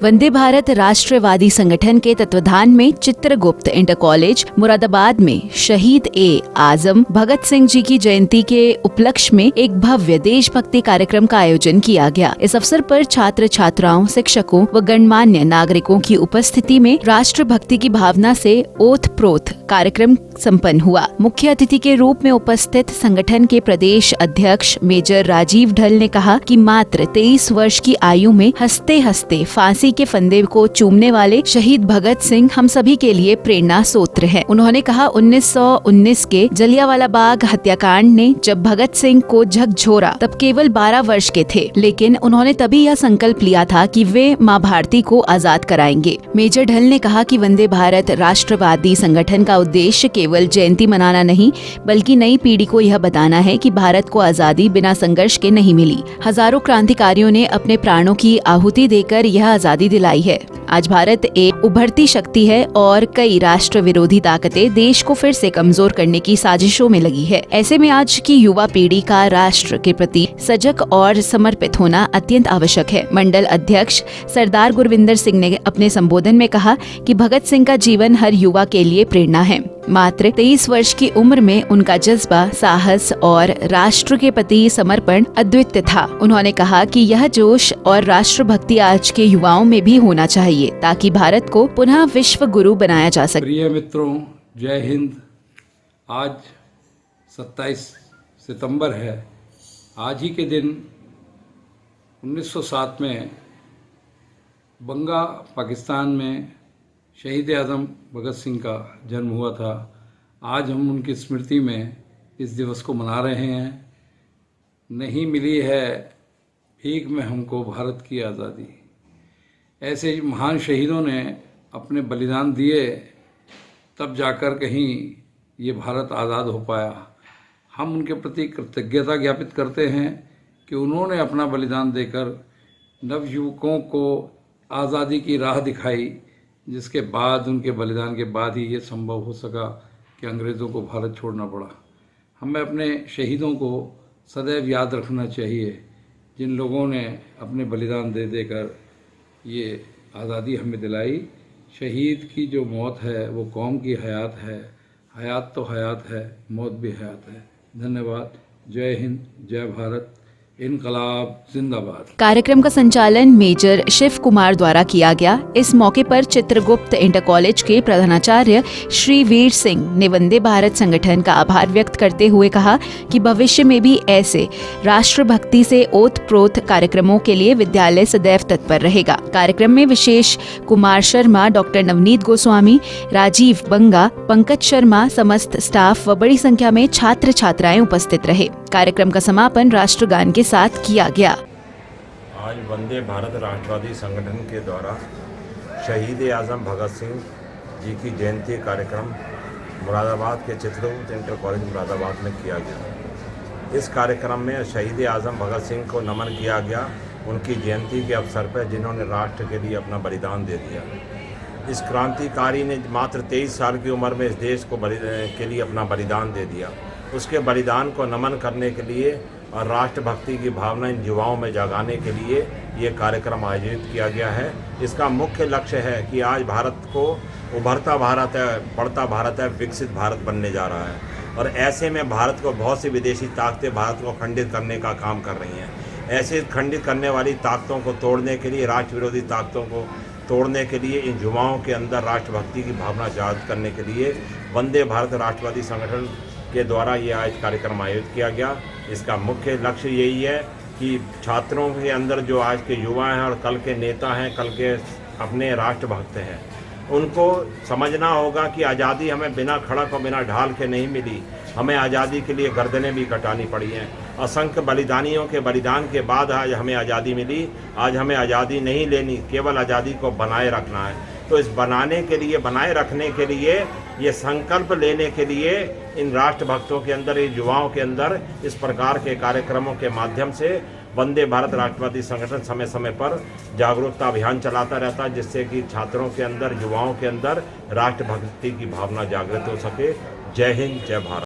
वंदे भारत राष्ट्रवादी संगठन के तत्वाधान में चित्रगुप्त इंटर कॉलेज मुरादाबाद में शहीद ए आजम भगत सिंह जी की जयंती के उपलक्ष्य में एक भव्य देशभक्ति कार्यक्रम का आयोजन किया गया। इस अवसर पर छात्र छात्राओं, शिक्षकों व गणमान्य नागरिकों की उपस्थिति में राष्ट्रभक्ति की भावना से ओत प्रोत कार्यक्रम संपन्न हुआ। मुख्य अतिथि के रूप में उपस्थित संगठन के प्रदेश अध्यक्ष मेजर राजीव ढल ने कहा कि मात्र 23 वर्ष की आयु में हंसते हंसते फांसी के फंदे को चूमने वाले शहीद भगत सिंह हम सभी के लिए प्रेरणा स्रोत है। उन्होंने कहा 1919 के जलियांवाला बाग हत्याकांड ने जब भगत सिंह को झकझोरा तब केवल 12 वर्ष के थे, लेकिन उन्होंने तभी यह संकल्प लिया था कि वे माँ भारती को आजाद कराएंगे। मेजर ढल ने कहा कि वंदे भारत राष्ट्रवादी संगठन का उद्देश्य केवल जयंती मनाना नहीं, बल्कि नई पीढ़ी को यह बताना है कि भारत को आजादी बिना संघर्ष के नहीं मिली। हजारों क्रांतिकारियों ने अपने प्राणों की आहुति देकर यह आजादी दिलाई है। आज भारत एक उभरती शक्ति है और कई राष्ट्र विरोधी ताकतें देश को फिर से कमजोर करने की साजिशों में लगी है। ऐसे में आज की युवा पीढ़ी का राष्ट्र के प्रति सजग और समर्पित होना अत्यंत आवश्यक है। मंडल अध्यक्ष सरदार गुरविंदर सिंह ने अपने संबोधन में कहा कि भगत सिंह का जीवन हर युवा के लिए प्रेरणा है। मात्र 23 वर्ष की उम्र में उनका जज्बा, साहस और राष्ट्र के प्रति समर्पण अद्वितीय था। उन्होंने कहा कि यह जोश और राष्ट्रभक्ति आज के युवाओं में भी होना चाहिए ताकि भारत को पुनः विश्व गुरु बनाया जा सके। प्रिय मित्रों, जय हिंद। आज 27 सितंबर है। आज ही के दिन 1907 में बंगा पाकिस्तान में शहीद आजम भगत सिंह का जन्म हुआ था। आज हम उनकी स्मृति में इस दिवस को मना रहे हैं। नहीं मिली है भीख में हमको भारत की आज़ादी। ऐसे महान शहीदों ने अपने बलिदान दिए, तब जाकर कहीं ये भारत आज़ाद हो पाया। हम उनके प्रति कृतज्ञता ज्ञापित करते हैं कि उन्होंने अपना बलिदान देकर नवयुवकों को आज़ादी की राह दिखाई, जिसके बाद उनके बलिदान के बाद ही ये संभव हो सका कि अंग्रेज़ों को भारत छोड़ना पड़ा। हमें अपने शहीदों को सदैव याद रखना चाहिए, जिन लोगों ने अपने बलिदान दे देकर ये आज़ादी हमें दिलाई। शहीद की जो मौत है वो कौम की हयात है। हयात तो हयात है, मौत भी हयात है। धन्यवाद। जय हिंद, जय भारत, इनकलाब जिंदाबाद। कार्यक्रम का संचालन मेजर शिव कुमार द्वारा किया गया। इस मौके पर चित्रगुप्त इंटर कॉलेज के प्रधानाचार्य श्री वीर सिंह ने वंदे भारत संगठन का आभार व्यक्त करते हुए कहा कि भविष्य में भी ऐसे राष्ट्रभक्ति से ओतप्रोत कार्यक्रमों के लिए विद्यालय सदैव तत्पर रहेगा। कार्यक्रम में विशेष कुमार शर्मा, डॉक्टर नवनीत गोस्वामी, राजीव बंगा, पंकज शर्मा, समस्त स्टाफ व बड़ी संख्या में छात्र छात्राएं उपस्थित रहे। कार्यक्रम का समापन राष्ट्रगान के साथ किया गया। आज वंदे भारत राष्ट्रवादी संगठन के द्वारा शहीद आजम भगत सिंह जी की जयंती कार्यक्रम मुरादाबाद के चित्रगुप्त इंटर कॉलेज मुरादाबाद में किया गया। इस कार्यक्रम में शहीद आजम भगत सिंह को नमन किया गया, उनकी जयंती के अवसर पर, जिन्होंने राष्ट्र के लिए अपना बलिदान दे दिया। इस क्रांतिकारी ने मात्र 23 साल की उम्र में इस देश को के लिए अपना बलिदान दे दिया। उसके बलिदान को नमन करने के लिए और राष्ट्रभक्ति की भावना इन युवाओं में जगाने के लिए ये कार्यक्रम आयोजित किया गया है। इसका मुख्य लक्ष्य है कि आज भारत को उभरता भारत है, बढ़ता भारत है, विकसित भारत बनने जा रहा है। और ऐसे में भारत को बहुत सी विदेशी ताकतें भारत को खंडित करने का काम कर रही हैं। ऐसे खंडित करने वाली ताकतों को तोड़ने के लिए, राष्ट्र विरोधी ताकतों को तोड़ने के लिए, इन युवाओं के अंदर राष्ट्रभक्ति की भावना जागृत करने के लिए वंदे भारत राष्ट्रवादी संगठन के द्वारा ये आज कार्यक्रम आयोजित किया गया। इसका मुख्य लक्ष्य यही है कि छात्रों के अंदर जो आज के युवा हैं और कल के नेता हैं, कल के अपने राष्ट्रभक्त हैं, उनको समझना होगा कि आज़ादी हमें बिना खड़क और बिना ढाल के नहीं मिली। हमें आज़ादी के लिए गर्दनें भी कटानी पड़ी हैं। असंख्य बलिदानियों के बलिदान के बाद आज हमें आज़ादी मिली। आज हमें आज़ादी नहीं लेनी, केवल आज़ादी को बनाए रखना है। तो इस बनाने के लिए, बनाए रखने के लिए, ये संकल्प लेने के लिए इन राष्ट्रभक्तों के अंदर, इन युवाओं के अंदर इस प्रकार के कार्यक्रमों के माध्यम से वंदे भारत राष्ट्रवादी संगठन समय समय पर जागरूकता अभियान चलाता रहता है, जिससे कि छात्रों के अंदर, युवाओं के अंदर राष्ट्रभक्ति की भावना जागृत हो सके। जय हिंद, जय भारत।